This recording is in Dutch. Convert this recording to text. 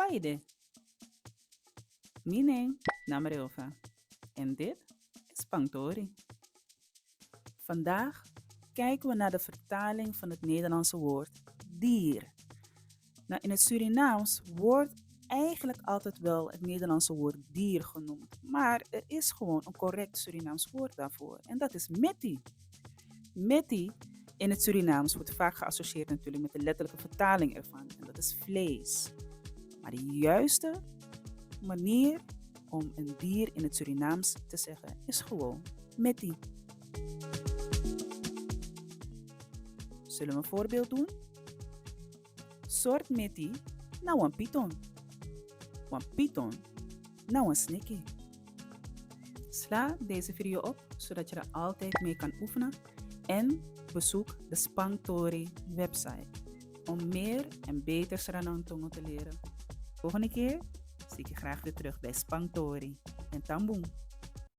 Kaide. Mine Namarilva. En dit is Pangtori. Vandaag kijken we naar de vertaling van het Nederlandse woord dier. Nou, in het Surinaams wordt eigenlijk altijd wel het Nederlandse woord dier genoemd. Maar er is gewoon een correct Surinaams woord daarvoor. En dat is meti. Meti in het Surinaams wordt vaak geassocieerd natuurlijk met de letterlijke vertaling ervan. En dat is vlees. Maar de juiste manier om een dier in het Surinaams te zeggen is gewoon meti. Zullen we een voorbeeld doen? Soort meti nou een python. Een python nou een snikkie. Sla deze video op zodat je er altijd mee kan oefenen en bezoek de Spangtori website om meer en beter Sranang te leren. Volgende keer zie ik je graag weer terug bij Spangtori en Tamboen.